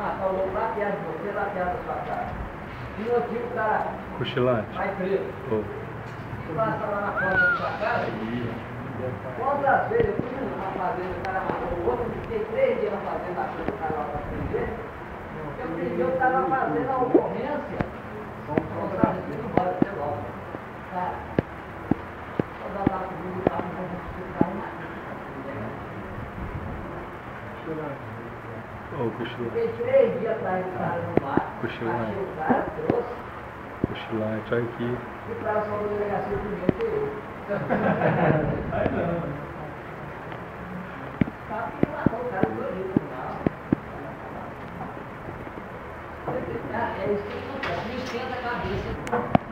matar o lobo lá perto de você, lá perto da sua casa. E no outro dia o cara Cochilante. vai preso. Oh. E passa lá na porta da sua casa. Quantas vezes eu fui numa fazenda, o cara matou o outro, fiquei 3 dias na fazenda achando o cara lá para prender. Eu prendi o cara na fazenda, a ocorrência. Não sabe, você não pode ser logo. Cara, só dá lá comigo e tal, não vou explicar mais. Oh, cochilante. Fiquei 3 dias atrás do cara no mar. Cochilante. Achei o cara, trouxe. Cochilante, olha aqui. E o cara só da delegacia primeiro que eu. Aí não. Sabe que matou o cara do Rio, não. É isso que acontece, me esquenta a cabeça.